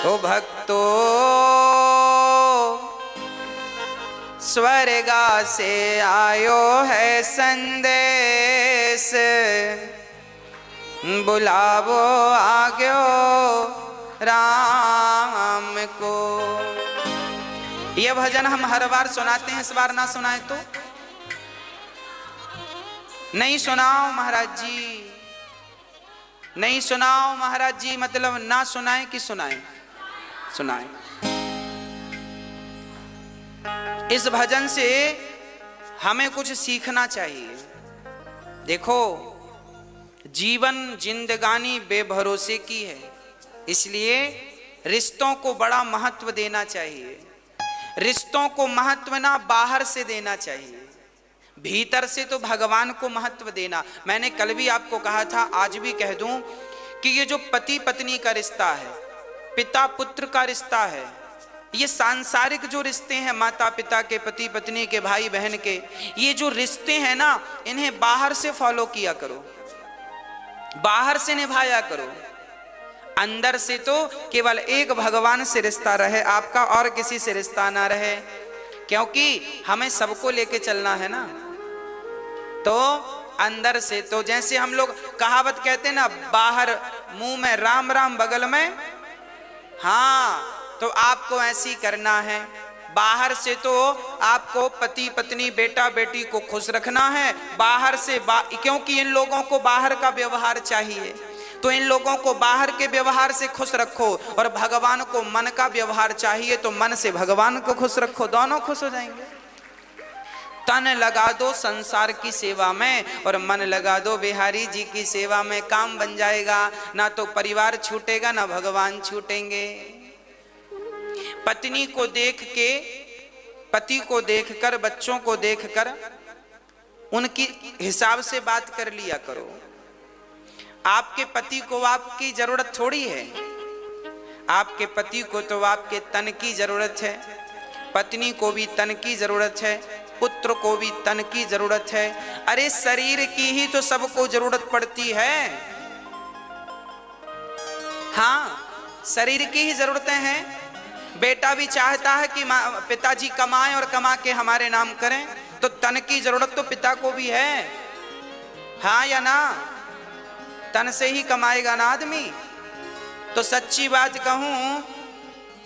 ओ भक्तो स्वर्गा से आयो है संदेश, बुलावो आग्यो राम को। यह भजन हम हर बार सुनाते हैं, इस बार ना सुनाए तो नहीं सुनाओ महाराज जी, नहीं सुनाओ महाराज जी, मतलब ना सुनाए कि सुनाए? सुनाए। इस भजन से हमें कुछ सीखना चाहिए। देखो, जीवन जिंदगानी बेभरोसे की है, इसलिए रिश्तों को बड़ा महत्व देना चाहिए। रिश्तों को महत्व ना बाहर से देना चाहिए, भीतर से तो भगवान को महत्व देना। मैंने कल भी आपको कहा था, आज भी कह दूं कि ये जो पति पत्नी का रिश्ता है, पिता पुत्र का रिश्ता है, ये सांसारिक जो रिश्ते हैं, माता पिता के, पति पत्नी के, भाई बहन के, ये जो रिश्ते हैं ना, इन्हें बाहर से फॉलो किया करो, बाहर से निभाया करो। अंदर से तो केवल एक भगवान से रिश्ता रहे आपका, और किसी से रिश्ता ना रहे, क्योंकि हमें सबको लेके चलना है ना। तो अंदर से तो जैसे हम लोग कहावत कहते हैं ना, बाहर मुंह में राम राम बगल में, हाँ, तो आपको ऐसी करना है। बाहर से तो आपको पति पत्नी बेटा बेटी को खुश रखना है, बाहर से क्योंकि इन लोगों को बाहर का व्यवहार चाहिए, तो इन लोगों को बाहर के व्यवहार से खुश रखो, और भगवान को मन का व्यवहार चाहिए, तो मन से भगवान को खुश रखो, दोनों खुश हो जाएंगे। तन लगा दो संसार की सेवा में और मन लगा दो बिहारी जी की सेवा में, काम बन जाएगा। ना तो परिवार छूटेगा, ना भगवान छूटेंगे। पत्नी को देख के, पति को देखकर, बच्चों को देखकर उनकी हिसाब से बात कर लिया करो। आपके पति को आपकी जरूरत थोड़ी है, आपके पति को तो आपके तन की जरूरत है, पत्नी को भी तन की जरूरत है, पुत्र को भी तन की जरूरत है। अरे शरीर की ही तो सबको जरूरत पड़ती है। हाँ, शरीर की ही जरूरतें हैं। बेटा भी चाहता है कि पिताजी कमाएं और कमा के हमारे नाम करें, तो तन की जरूरत तो पिता को भी है, हाँ या ना? तन से ही कमाएगा ना आदमी। तो सच्ची बात कहूं,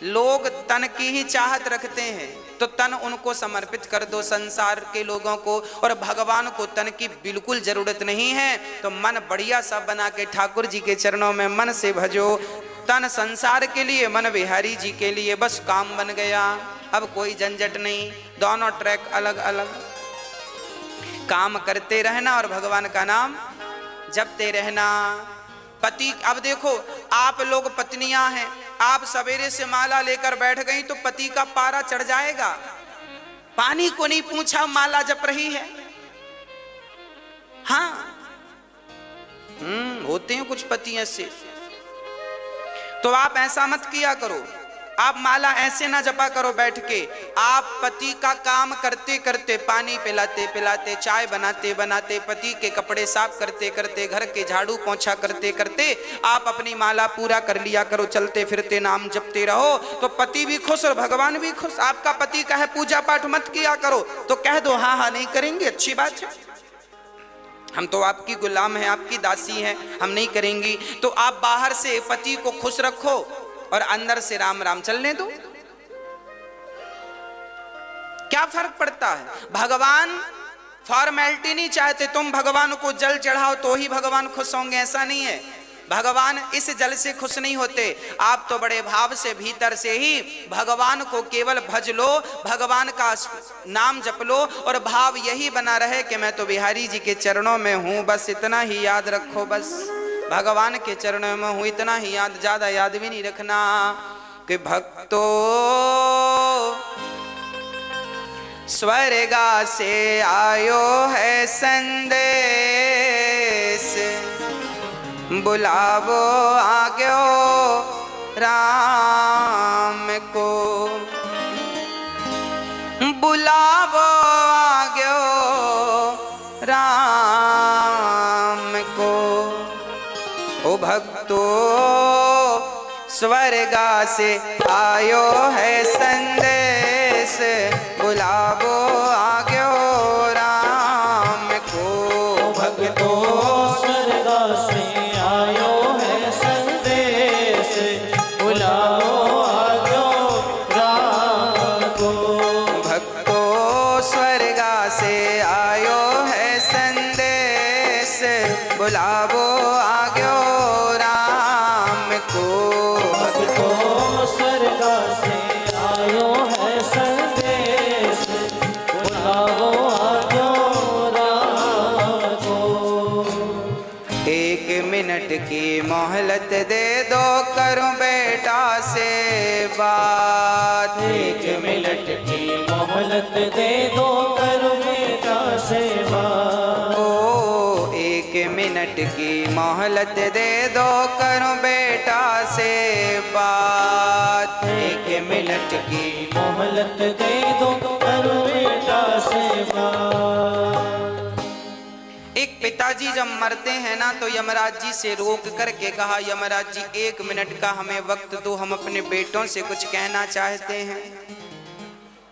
लोग तन की ही चाहत रखते हैं, तो तन उनको समर्पित कर दो संसार के लोगों को, और भगवान को तन की बिल्कुल जरूरत नहीं है। तो मन बढ़िया सा बना के ठाकुर जी के चरणों में मन से भजो। तन संसार के लिए, मन बिहारी जी के लिए, बस काम बन गया। अब कोई झंझट नहीं, दोनों ट्रैक अलग अलग, काम करते रहना और भगवान का नाम जपते रहना। पति, अब देखो आप लोग पत्नियां हैं, आप सवेरे से माला लेकर बैठ गई तो पति का पारा चढ़ जाएगा। पानी को नहीं पूछा, माला जप रही है। हाँ, होते हैं कुछ पति ऐसे। तो आप ऐसा मत किया करो, आप माला ऐसे ना जपा करो बैठ के। आप पति का काम करते करते, पानी पिलाते पिलाते, चाय बनाते बनाते, पति के कपड़े साफ करते करते, घर के झाड़ू पोंछा करते करते आप अपनी माला पूरा कर लिया करो। चलते फिरते नाम जपते रहो, तो पति भी खुश और भगवान भी खुश। आपका पति कहे पूजा पाठ मत किया करो, तो कह दो हाँ हाँ नहीं करेंगे, अच्छी बात है, हम तो आपकी गुलाम हैं, आपकी दासी हैं, हम नहीं करेंगी। तो आप बाहर से पति को खुश रखो और अंदर से राम राम चलने दो। क्या फर्क पड़ता है? भगवान फॉर्मेलिटी नहीं चाहते, तुम भगवान को जल चढ़ाओ तो ही भगवान खुश होंगे, ऐसा नहीं है। भगवान इस जल से खुश नहीं होते, आप तो बड़े भाव से भीतर से ही भगवान को केवल भज लो, भगवान का नाम जप लो, और भाव यही बना रहे कि मैं तो बिहारी जी के चरणों में हूं, बस इतना ही याद रखो, बस भगवान के चरणों में हूं, इतना ही याद, ज्यादा याद भी नहीं रखना। कि भक्तो स्वर्गा से आयो है संदेश, बुलावो आग्यो राम को, बुलावो आग्यो राम को। ओ भक्तो स्वर्गा से आयो है संदेश, बुलावो आग्यो राम को। भक्तो स्वर्गा से आयो है संदेश, बुलाओ आग्यो राम को। भक्तो स्वर्गा से आयो है संदेश, बुलावो आग्यो राम को। भक्तो स्वर्गा से आयो है संदेश, बुलाओ आग्यो राम को। 1 मिनट की मोहलत दे दो, करूं बेटा से बात। 1 मिनट की मोहलत दे दो, करो बेटा से बात। ओ 1 मिनट की मोहलत दे दो, करूं बेटा से बात। 1 मिनट की मोहलत दे दो, करो बेटा से बात। एक पिताजी जब मरते हैं ना तो यमराज जी से रोक करके कहा, यमराज जी 1 मिनट का हमें वक्त दो, हम अपने बेटों से कुछ कहना चाहते हैं।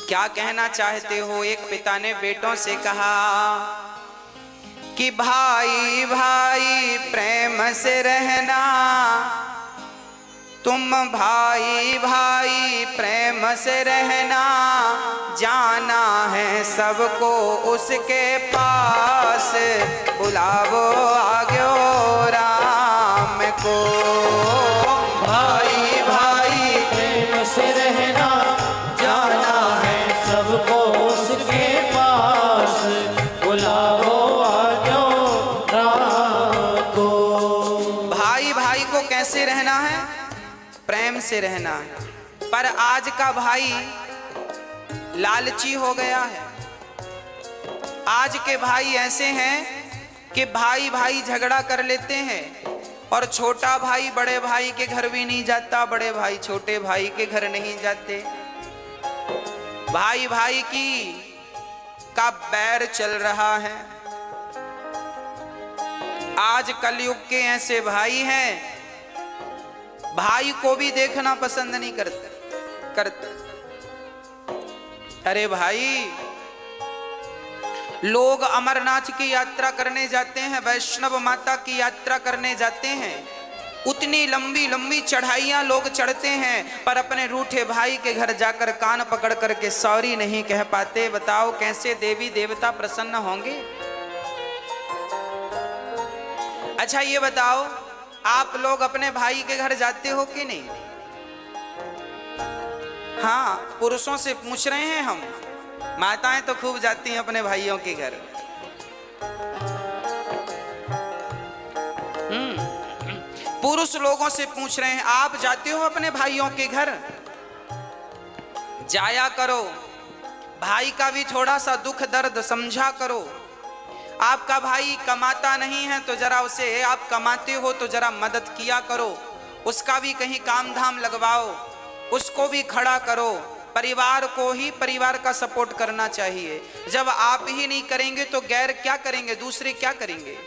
क्या कहना चाहते हो? एक पिता ने बेटों से कहा कि भाई भाई प्रेम से रहना, तुम भाई भाई प्रेम से रहना, जाना है सबको उसके पास, बुलावो आग्यो राम को। भाई भाई प्रेम से रहना, जाना है सबको उसके पास, बुलाओ आग्यो राम को। भाई भाई को कैसे रहना है? प्रेम से रहना है। पर आज का भाई लालची हो गया है। आज के भाई ऐसे हैं कि भाई भाई झगड़ा कर लेते हैं और छोटा भाई बड़े भाई के घर भी नहीं जाता, बड़े भाई छोटे भाई के घर नहीं जाते। भाई भाई की का बैर चल रहा है। आज कलयुग के ऐसे भाई हैं, भाई को भी देखना पसंद नहीं करते। अरे भाई, लोग अमरनाथ की यात्रा करने जाते हैं, वैष्णव माता की यात्रा करने जाते हैं, उतनी लंबी लंबी चढ़ाइयां लोग चढ़ते हैं, पर अपने रूठे भाई के घर जाकर कान पकड़ करके सॉरी नहीं कह पाते। बताओ कैसे देवी देवता प्रसन्न होंगे? अच्छा ये बताओ, आप लोग अपने भाई के घर जाते हो कि नहीं? हाँ, पुरुषों से पूछ रहे हैं हम। माताएं तो खूब जाती हैं अपने भाइयों के घर। पुरुष लोगों से पूछ रहे हैं, आप जाते हो अपने भाइयों के घर? जाया करो, भाई का भी थोड़ा सा दुख दर्द समझा करो। आपका भाई कमाता नहीं है तो जरा उसे, आप कमाते हो तो जरा मदद किया करो, उसका भी कहीं काम धाम लगवाओ, उसको भी खड़ा करो। परिवार को ही परिवार का सपोर्ट करना चाहिए। जब आप ही नहीं करेंगे तो गैर क्या करेंगे? दूसरे क्या करेंगे?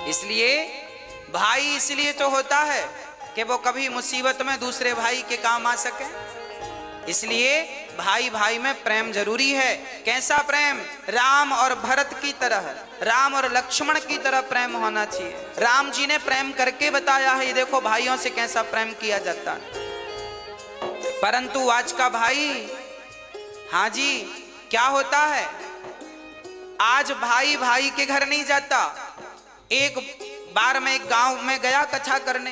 इसलिए भाई इसलिए तो होता है कि वो कभी मुसीबत में दूसरे भाई के काम आ सके। इसलिए भाई भाई में प्रेम जरूरी है। कैसा प्रेम? राम और भरत की तरह, राम और लक्ष्मण की तरह प्रेम होना चाहिए। राम जी ने प्रेम करके बताया है, देखो भाइयों से कैसा प्रेम किया जाता है। परंतु आज का भाई, हाँ जी, क्या होता है? आज भाई भाई के घर नहीं जाता। एक बार मैं एक गांव में गया कथा करने,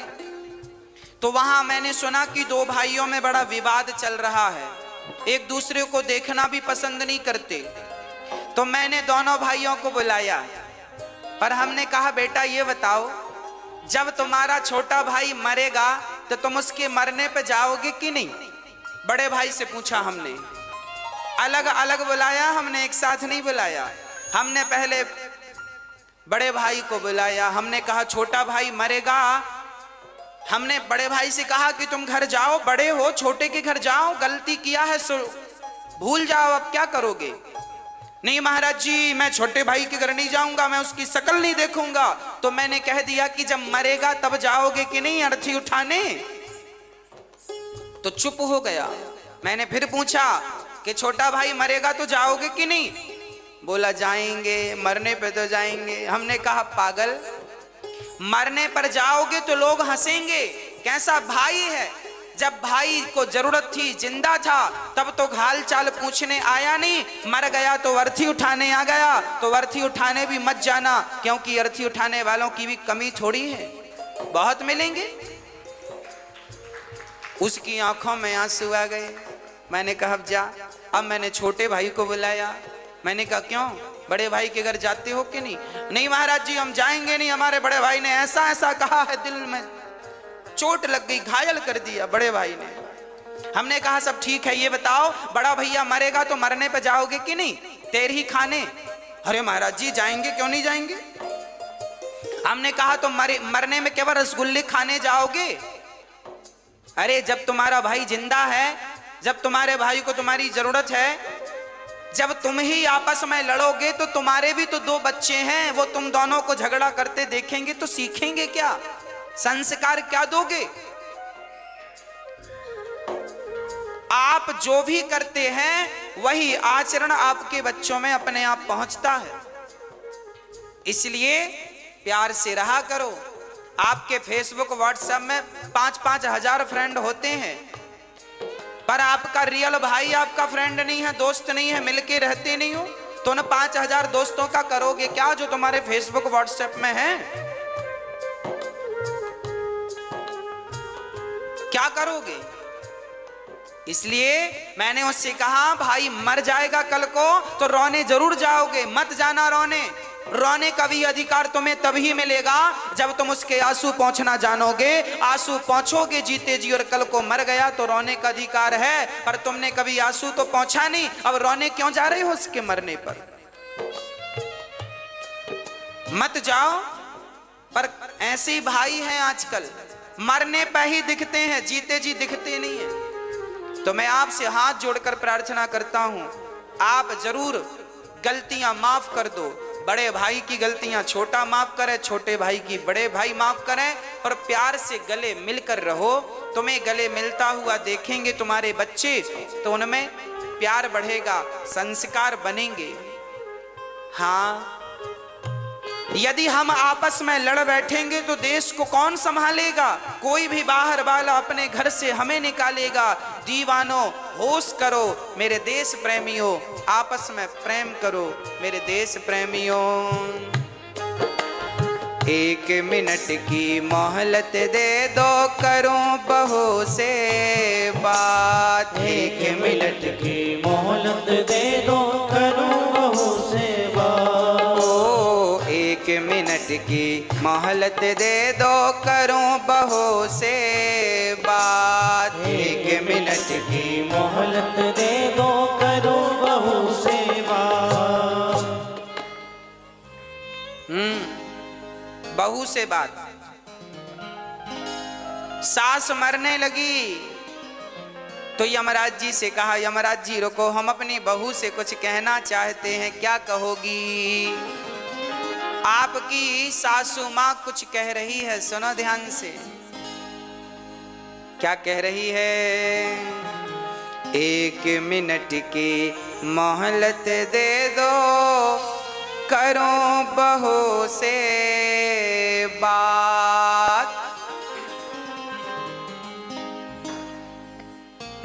तो वहां मैंने सुना कि 2 भाइयों में बड़ा विवाद चल रहा है, एक दूसरे को देखना भी पसंद नहीं करते। तो मैंने दोनों भाइयों को बुलाया और हमने कहा, बेटा ये बताओ, जब तुम्हारा छोटा भाई मरेगा तो तुम उसके मरने पे जाओगे कि नहीं? बड़े भाई से पूछा हमने। अलग अलग बुलाया हमने, एक साथ नहीं बुलाया। हमने पहले बड़े भाई को बुलाया, हमने कहा छोटा भाई मरेगा। हमने बड़े भाई से कहा कि तुम घर जाओ, बड़े हो, छोटे के घर जाओ, गलती किया है सो भूल जाओ, अब क्या करोगे? नहीं महाराज जी, मैं छोटे भाई के घर नहीं जाऊंगा, मैं उसकी शक्ल नहीं देखूंगा। तो मैंने कह दिया कि जब मरेगा तब जाओगे कि नहीं अर्थी उठाने? तो चुप हो गया। मैंने फिर पूछा कि छोटा भाई मरेगा तो जाओगे कि नहीं? बोला जाएंगे, मरने पे तो जाएंगे। हमने कहा पागल, मरने पर जाओगे तो लोग हंसेंगे, कैसा भाई है। जब भाई को जरूरत थी, जिंदा था, तब तो हाल चाल पूछने आया नहीं, मर गया तो अर्थी उठाने आ गया। तो अर्थी उठाने भी मत जाना, क्योंकि अर्थी उठाने वालों की भी कमी थोड़ी है, बहुत मिलेंगे। उसकी आंखों में आंसू आ गए। मैंने कहा अब जा। अब मैंने छोटे भाई को बुलाया। मैंने कहा क्यों, बड़े भाई के घर जाते हो कि नहीं? नहीं महाराज जी हम जाएंगे नहीं, हमारे बड़े भाई ने ऐसा ऐसा कहा है, दिल में चोट लग गई, घायल कर दिया बड़े भाई ने। हमने कहा सब ठीक है, ये बताओ बड़ा भैया मरेगा तो मरने पे जाओगे कि नहीं? तेरे ही खाने। अरे महाराज जी जाएंगे, क्यों नहीं जाएंगे। हमने कहा तो मरने में केवल रसगुल्ले खाने जाओगे? अरे जब तुम्हारा भाई जिंदा है, जब तुम्हारे भाई को तुम्हारी जरूरत है, जब तुम ही आपस में लड़ोगे तो तुम्हारे भी तो दो बच्चे हैं, वो तुम दोनों को झगड़ा करते देखेंगे तो सीखेंगे क्या, संस्कार क्या दोगे? आप जो भी करते हैं वही आचरण आपके बच्चों में अपने आप पहुंचता है। इसलिए प्यार से रहा करो। आपके फेसबुक व्हाट्सएप में 5-5 हजार फ्रेंड होते हैं, पर आपका रियल भाई आपका फ्रेंड नहीं है, दोस्त नहीं है, मिलके रहते नहीं हो, तो उन 5,000 दोस्तों का करोगे क्या जो तुम्हारे फेसबुक व्हाट्सएप में है? क्या करोगे? इसलिए मैंने उससे कहा भाई मर जाएगा कल को तो रोने जरूर जाओगे, मत जाना रोने। रोने का भी अधिकार तुम्हें तभी मिलेगा जब तुम उसके आंसू पहुंचना जानोगे। आंसू पहुंचोगे जीते जी, और कल को मर गया तो रोने का अधिकार है, पर तुमने कभी आंसू तो पहुंचा नहीं, अब रोने क्यों जा रहे हो उसके मरने पर? मत जाओ। पर ऐसे भाई हैं आजकल, मरने पर ही दिखते हैं, जीते जी दिखते नहीं है। तो मैं आपसे हाथ जोड़कर प्रार्थना करता हूं, आप जरूर गलतियां माफ कर दो। बड़े भाई की गलतियां छोटा माफ करे, छोटे भाई की बड़े भाई माफ करें, और प्यार से गले मिलकर रहो। तुम्हें गले मिलता हुआ देखेंगे तुम्हारे बच्चे तो उनमें प्यार बढ़ेगा, संस्कार बनेंगे। हाँ, यदि हम आपस में लड़ बैठेंगे तो देश को कौन संभालेगा? कोई भी बाहर वाला अपने घर से हमें निकालेगा। दीवानों होश करो मेरे देश प्रेमियों, आपस में प्रेम करो मेरे देश प्रेमियों। 1 मिनट की मोहलत दे दो, करूं बहू से बात। 1 मिनट की मोहलत दे दो, करूं बहू से बात। 1 मिनट की मोहलत दे दो, करूं बहू से बात। 1 मिनट की मोहलत दे दो, करूं बहू से बात। बहू से बात। सास मरने लगी तो यमराज जी से कहा, यमराज जी रुको, हम अपनी बहू से कुछ कहना चाहते हैं, क्या कहोगी? आपकी सासू माँ कुछ कह रही है, सुनो ध्यान से। क्या कह रही है? 1 मिनट की मोहलत दे दो, करूं बहू से बात।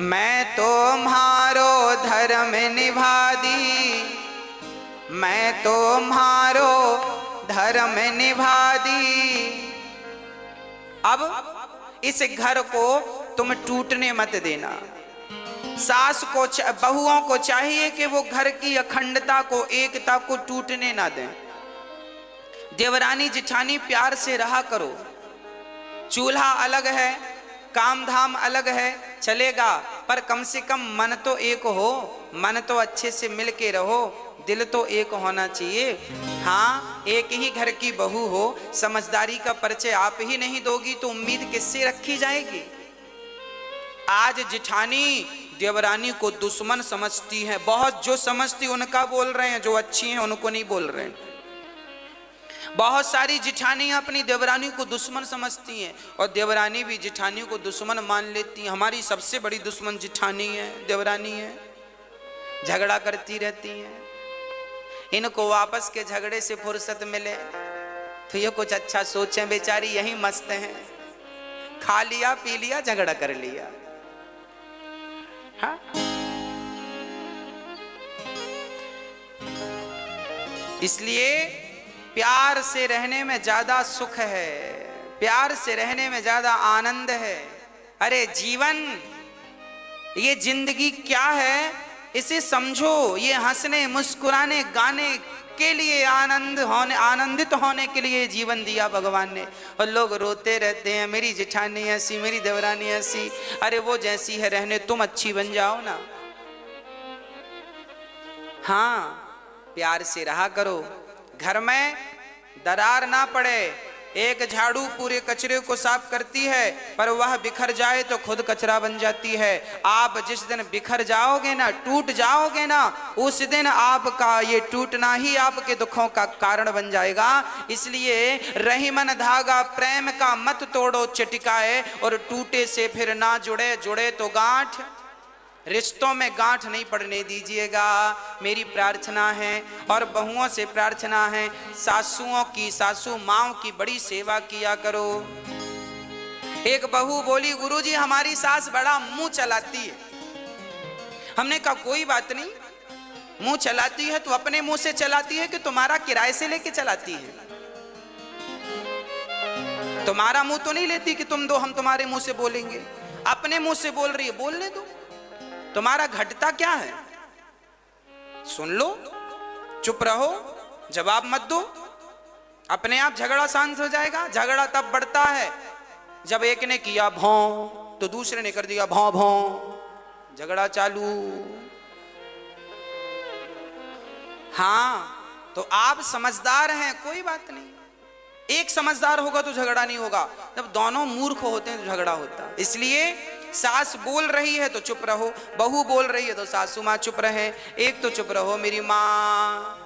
मैं तुम्हारो धर्म निभा दी, मैं तुम्हारो धर्म निभा दी। अब इस घर को तुम टूटने मत देना। सास को, बहुओं को चाहिए कि वो घर की अखंडता को, एकता को टूटने ना दें। देवरानी जिठानी प्यार से रहा करो। चूल्हा अलग है, काम धाम अलग है, चलेगा, पर कम से कम मन तो एक हो, मन तो अच्छे से मिल के रहो, दिल तो एक होना चाहिए। हाँ, एक ही घर की बहू हो, समझदारी का परिचय आप ही नहीं दोगी तो उम्मीद किससे रखी जाएगी? आज जिठानी देवरानी को दुश्मन समझती है, बहुत जो समझती उनका बोल रहे हैं, जो अच्छी हैं उनको नहीं बोल रहे हैं। बहुत सारी जिठानियां अपनी देवरानी को दुश्मन समझती हैं और देवरानी भी जिठानी को दुश्मन मान लेती हैं। हमारी सबसे बड़ी दुश्मन जिठानी है, देवरानी है, झगड़ा करती रहती हैं। इनको वापस के झगड़े से फुर्सत मिले तो ये कुछ अच्छा सोचें, बेचारी यही मस्त हैं, खा लिया पी लिया झगड़ा कर लिया। हाँ? इसलिए प्यार से रहने में ज्यादा सुख है, प्यार से रहने में ज्यादा आनंद है। अरे जीवन, ये जिंदगी क्या है इसे समझो। ये हंसने मुस्कुराने गाने के लिए, आनंदित होने के लिए जीवन दिया भगवान ने। और लोग रोते रहते हैं, मेरी जिठानी ऐसी, मेरी देवरानी ऐसी। अरे वो जैसी है रहने, तुम अच्छी बन जाओ ना। हाँ, प्यार से रहा करो, घर में दरार ना पड़े। एक झाड़ू पूरे कचरे को साफ करती है, पर वह बिखर जाए तो खुद कचरा बन जाती है। आप जिस दिन बिखर जाओगे ना, टूट जाओगे ना, उस दिन आपका ये टूटना ही आपके दुखों का कारण बन जाएगा। इसलिए रही मन धागा प्रेम का मत तोड़ो चटिकाए, और टूटे से फिर ना जुड़े, जुड़े तो गांठ। रिश्तों में गांठ नहीं पड़ने दीजिएगा, मेरी प्रार्थना है। और बहुओं से प्रार्थना है, सासुओं की, सासू माओं की बड़ी सेवा किया करो। एक बहू बोली, गुरुजी हमारी सास बड़ा मुंह चलाती है। हमने कहा कोई बात नहीं, मुंह चलाती है तो अपने मुंह से चलाती है कि तुम्हारा किराए से लेके चलाती है? तुम्हारा मुंह तो नहीं लेती कि तुम दो हम तुम्हारे मुंह से बोलेंगे, अपने मुंह से बोल रही है, बोलने दो। तुम्हारा घटता क्या है? सुन लो, चुप रहो, जवाब मत दो, अपने आप झगड़ा शांत हो जाएगा। झगड़ा तब बढ़ता है जब एक ने किया भौं तो दूसरे ने कर दिया भौं भौं, झगड़ा चालू। हाँ, तो आप समझदार हैं, कोई बात नहीं। एक समझदार होगा तो झगड़ा नहीं होगा, जब दोनों मूर्ख होते हैं तो झगड़ा होता है। इसलिए सास बोल रही है तो चुप रहो, बहू बोल रही है तो सासू माँ चुप रहे, एक तो चुप रहो मेरी माँ।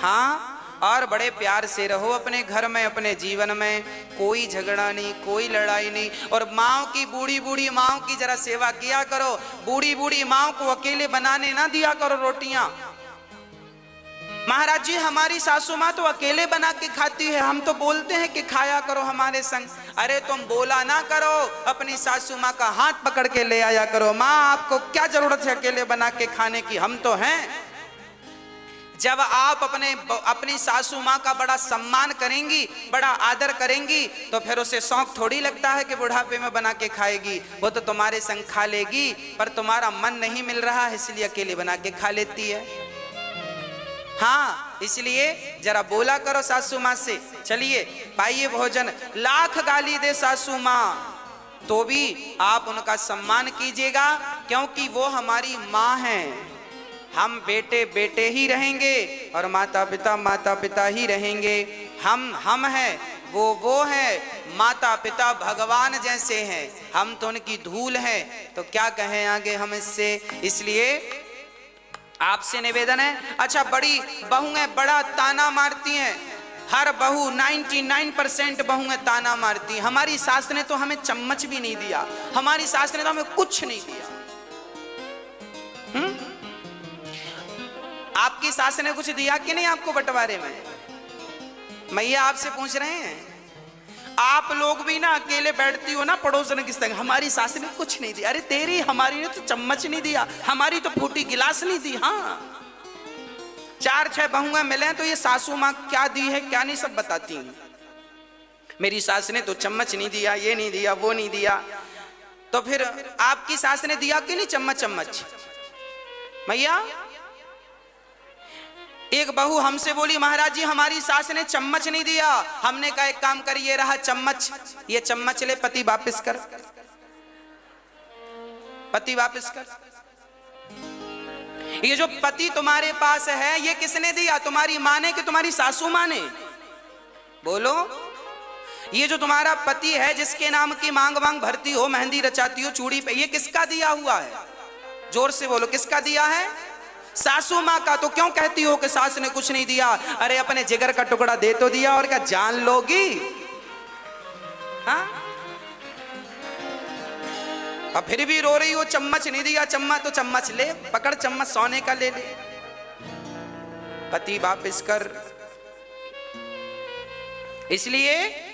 हाँ, और बड़े प्यार से रहो अपने घर में, अपने जीवन में। कोई झगड़ा नहीं, कोई लड़ाई नहीं। और माँ की, बूढ़ी बूढ़ी माँ की जरा सेवा किया करो। बूढ़ी बूढ़ी माँ को अकेले बनाने ना दिया करो रोटियां। महाराज जी हमारी सासू माँ तो अकेले बना के खाती है, हम तो बोलते हैं कि खाया करो हमारे संग। अरे तुम बोला ना करो, अपनी सासू माँ का हाथ पकड़ के ले आया करो। माँ आपको क्या जरूरत है अकेले बना के खाने की, हम तो हैं। जब आप अपनी सासू माँ का बड़ा सम्मान करेंगी, बड़ा आदर करेंगी, तो फिर उसे शौक थोड़ी लगता है कि बुढ़ापे में बना के खाएगी। वो तो तुम्हारे संग खा लेगी, पर तुम्हारा मन नहीं मिल रहा है इसलिए अकेले बना के खा लेती है। हाँ, इसलिए जरा बोला करो सासू माँ से, चलिए पाइए भोजन। लाख गाली दे सासू माँ तो भी आप उनका सम्मान कीजिएगा, क्योंकि वो हमारी माँ हैं। हम बेटे बेटे ही रहेंगे और माता पिता ही रहेंगे। हम हैं, वो है। माता पिता भगवान जैसे हैं, हम तो उनकी धूल हैं, तो क्या कहें आगे हम इससे। इसलिए आपसे निवेदन है। अच्छा, बड़ी बहुएं बड़ा ताना मारती हैं, हर बहू 99% बहुएं ताना मारती हैं। हमारी सास ने तो हमें चम्मच भी नहीं दिया, हमारी सास ने तो हमें कुछ नहीं दिया। आपकी सास ने कुछ दिया कि नहीं आपको बंटवारे में? मैया आपसे पूछ रहे हैं। आप लोग भी ना अकेले बैठती हो ना पड़ोसन की संग, हमारी सास ने कुछ नहीं दिया। अरे तेरी, हमारी ने तो चम्मच नहीं दिया, हमारी तो फूटी गिलास नहीं दी। हाँ, 4-6 बहुएं मिले तो ये सासू माँ क्या दी है क्या नहीं सब बताती हैं। मेरी सास ने तो चम्मच नहीं दिया, ये नहीं दिया, वो नहीं दिया। तो फिर आपकी सास ने दिया कि नहीं चम्मच? मैया, एक बहू हमसे बोली, महाराज जी हमारी सास ने चम्मच नहीं दिया। हमने कहा एक काम करिए, रहा चम्मच, ये चम्मच ले, पति वापस कर, पति वापस कर। ये जो पति तुम्हारे पास है ये किसने दिया? तुम्हारी माँ ने कि तुम्हारी सासू माँ ने? बोलो। ये जो तुम्हारा पति है जिसके नाम की मांग मांग भरती हो, मेहंदी रचाती हो चूड़ी पे, ये किसका दिया हुआ है? जोर से बोलो, किसका दिया है? सासू माँ का तो क्यों कहती हो कि सास ने कुछ नहीं दिया? अरे अपने जिगर का टुकड़ा दे तो दिया, और क्या जान लोगी? हाँ, अब फिर भी रो रही हो, चम्मच नहीं दिया। चम्मच तो चम्मच ले, पकड़ चम्मच, सोने का ले ले। पति वापिस कर। इसलिए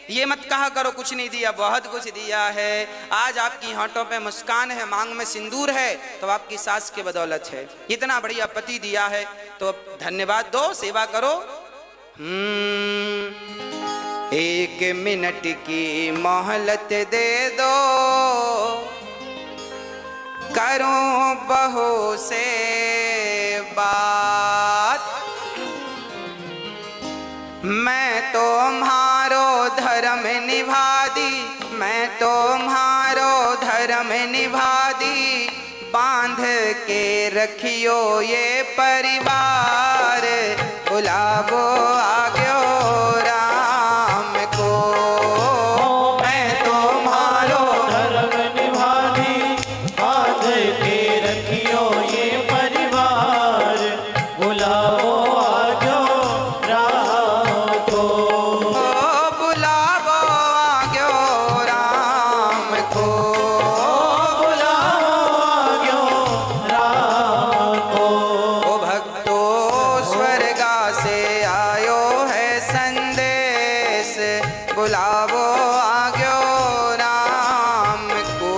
ये मत कहा करो कुछ नहीं दिया, बहुत कुछ दिया है। आज आपकी होंठों पे मुस्कान है, मांग में सिंदूर है, तो आपकी सास की बदौलत है। इतना बढ़िया पति दिया है तो धन्यवाद दो, सेवा करो। एक मिनट की मोहलत दे दो, करूं बहू से बात। मैं तुम्हारो धर्म निभा दी, मैं तुम्हारो धर्म निभा दी। बांध के रखियो ये परिवार, बुलावो आग्यो राम को। मैं तुम्हारो धर्म निभा दी, बांध के रखियो ये परिवार, बुलाओ आजो राम को। बुलावो आग्यो राम को, बुलाओ आजो राम को। ओ भक्तो स्वर्गा से आयो है संदेश, बुलावो आग्यो राम को।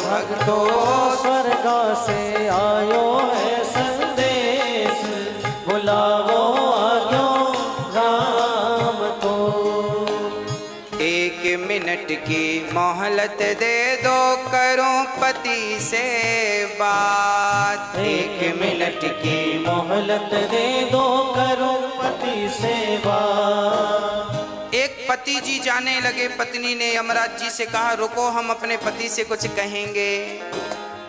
भक्तो स्वर्ग से आयो है संदेश, बुलाओ आजो राम को। एक मिनट की मोहलत दे दो, करूं पति से बात। एक मिनट की मोहलत दे दो, करो पति सेवा। एक पति जी जाने लगे, पत्नी ने यमराज जी से कहा रुको, हम अपने पति से कुछ कहेंगे।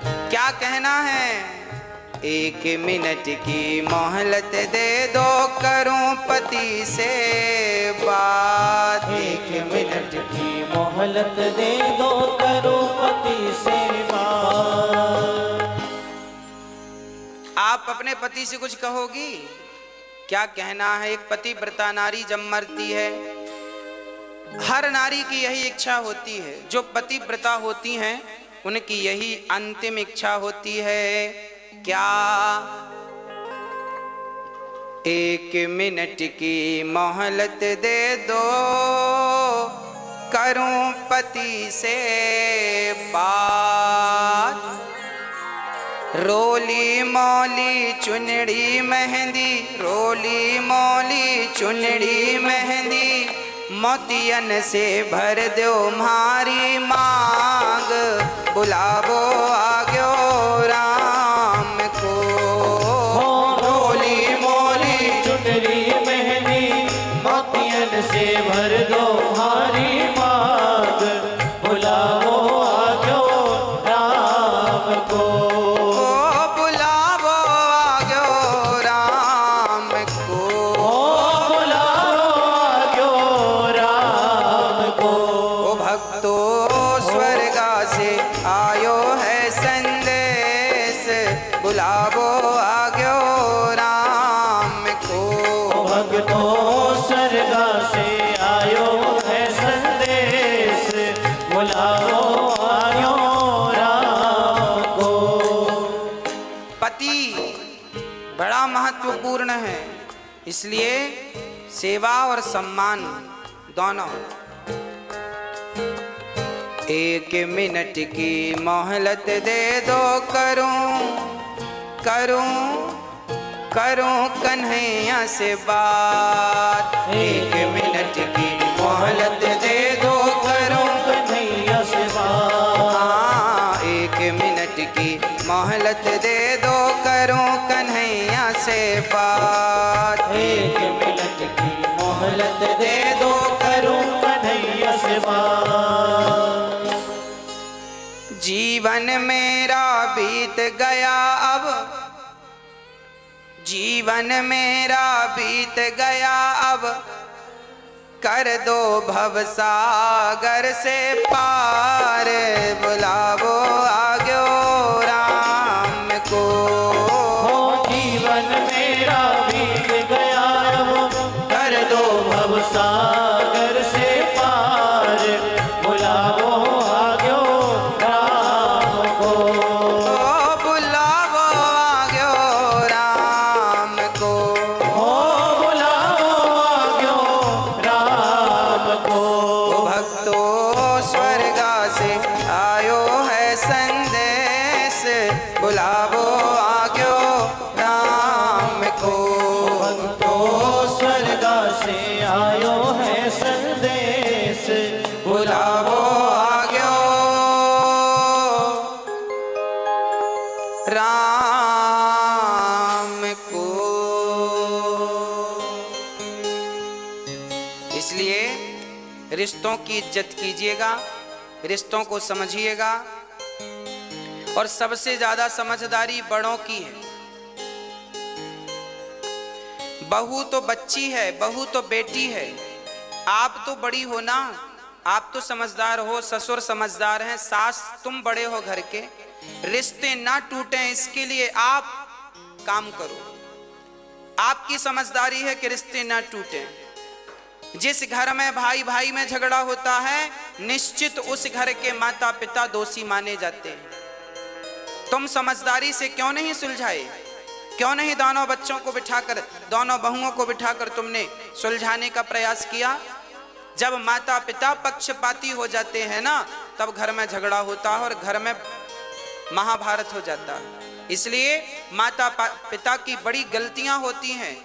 क्या कहना है? एक मिनट की मोहलत दे दो, करूं पति से बात। एक मिनट की मोहलत दे दो, करो पति सेवा। आप अपने पति से कुछ कहोगी? क्या कहना है? एक पतिव्रता नारी जब मरती है, हर नारी की यही इच्छा होती है। जो पतिव्रता होती हैं उनकी यही अंतिम इच्छा होती है। क्या? एक मिनट की मोहलत दे दो, करूं पति से बात। रोली मौली चुनड़ी मेहंदी, रोली मौली चुनड़ी मेहंदी, मोतियन से भर दो मारी मांग, बुलावो आग्यो राम को। रोली मौली चुनरी मेहंदी, मोतियन से भर दो हारी मांग, बुलाओ आजो राम को। बुलावो आग्यो राम को। बुलाओ आजो राम को। ओ भक्तो स्वर्गा से आयो है संदेश, बुलावो आग्यो राम को। भक्तो स्वर्गा से आयो है संदेश, बुलाओ आयो राम को। पति बड़ा महत्वपूर्ण है, इसलिए सेवा और सम्मान दोनों। एक मिनट की मोहलत दे दो, करूं कन्हैया से बात। एक मिनट की मोहलत दे दो, करूं कन्हैया से बात। हाँ, एक मिनट की मोहलत दे दो, करूं कन्हैया से बात। एक मिनट की मोहलत दे दो, करूं कन्हैया से बात। जीवन मेरा बीत गया अब, जीवन मेरा बीत गया अब, कर दो भवसागर से पार, बुलावो आग्यो राम को। जीवन बुलावो आग्यो राम को। भक्तों स्वर्ग से आयो है संदेश, बुलावो आग्यो राम को। इसलिए रिश्तों की इज्जत कीजिएगा, रिश्तों को समझिएगा, और सबसे ज्यादा समझदारी बड़ों की है। बहू तो बच्ची है, बहू तो बेटी है, आप तो बड़ी हो ना, आप तो समझदार हो, ससुर समझदार हैं, सास तुम बड़े हो घर के। रिश्ते ना टूटें इसके लिए आप काम करो। आपकी समझदारी है कि रिश्ते ना टूटें। जिस घर में भाई भाई में झगड़ा होता है, निश्चित उस घर के माता पिता दोषी माने जाते हैं। तुम समझदारी से क्यों नहीं सुलझाए? क्यों नहीं दोनों बच्चों को बिठाकर, दोनों बहुओं को बिठाकर तुमने सुलझाने का प्रयास किया? जब माता पिता पक्षपाती हो जाते हैं ना, तब घर में झगड़ा होता है और घर में महाभारत हो जाता है। इसलिए माता पिता की बड़ी गलतियां होती हैं।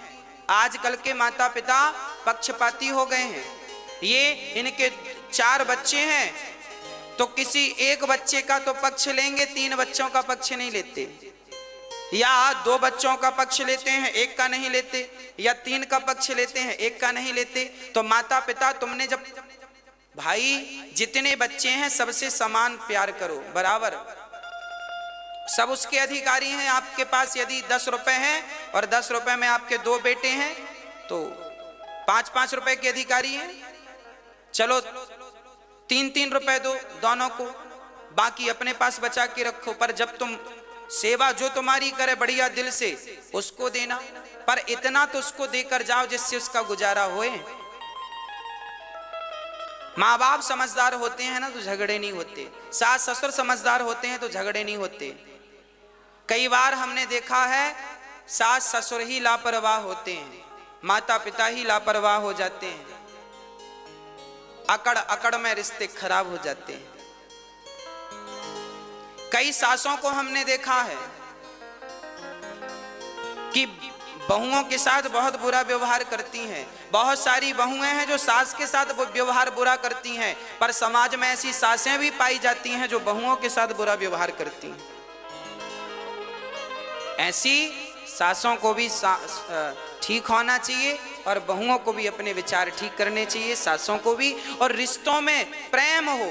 आजकल के माता पिता पक्षपाती हो गए हैं। ये इनके 4 बच्चे हैं तो किसी एक बच्चे का तो पक्ष लेंगे, 3 बच्चों का पक्ष नहीं लेते, या 2 बच्चों का पक्ष लेते हैं, 1 का नहीं लेते, या 3 का पक्ष लेते हैं, 1 का नहीं लेते। तो माता पिता, तुमने जब भाई जितने बच्चे हैं सबसे समान प्यार करो, बराबर, सब उसके अधिकारी हैं। आपके पास यदि 10 रुपए हैं और 10 रुपए में आपके 2 बेटे हैं तो 5-5 रुपए के अधिकारी हैं। चलो 3-3 रुपए दो दोनों को, बाकी अपने पास बचा के रखो। पर जब तुम सेवा जो तुम्हारी करे बढ़िया दिल से, उसको देना, पर इतना तो उसको देकर जाओ जिससे उसका गुजारा होए। माँ बाप समझदार होते हैं ना तो झगड़े नहीं होते, सास ससुर समझदार होते हैं तो झगड़े नहीं होते। कई बार हमने देखा है सास ससुर ही लापरवाह होते हैं, माता पिता ही लापरवाह हो जाते हैं, अकड़ अकड़ में रिश्ते खराब हो जाते हैं। कई सासों को हमने देखा है कि बहुओं के साथ बहुत बुरा व्यवहार करती हैं। बहुत सारी बहुएं हैं जो सास के साथ व्यवहार बुरा करती हैं, पर समाज में ऐसी सासें भी पाई जाती हैं जो बहुओं के साथ बुरा व्यवहार करती हैं। ऐसी सासों को भी ठीक होना चाहिए और बहुओं को भी अपने विचार ठीक करने चाहिए, सासों को भी। और रिश्तों में प्रेम हो,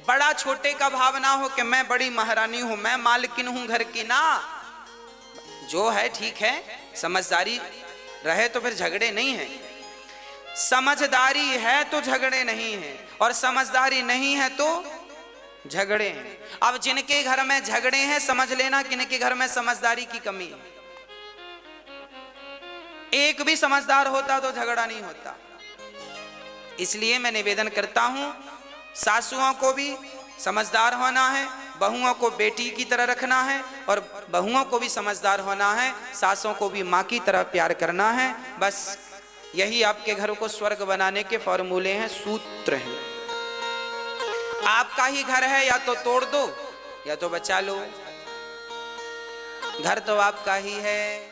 बड़ा छोटे का भाव ना हो कि मैं बड़ी महारानी हूं, मैं मालकिन हूं घर की, ना। जो है ठीक है, समझदारी रहे तो फिर झगड़े नहीं है। समझदारी है तो झगड़े नहीं है, और समझदारी नहीं है तो झगड़े हैं। अब जिनके घर में झगड़े हैं, समझ लेना कि इनके घर में समझदारी की कमी है। एक भी समझदार होता तो झगड़ा नहीं होता। इसलिए मैं निवेदन करता हूं, सासुओं को भी समझदार होना है, बहुओं को बेटी की तरह रखना है, और बहुओं को भी समझदार होना है, सासों को भी माँ की तरह प्यार करना है। बस यही आपके घर को स्वर्ग बनाने के फॉर्मूले हैं, सूत्र हैं। आपका ही घर है, या तो तोड़ दो या तो बचा लो। घर तो आपका ही है।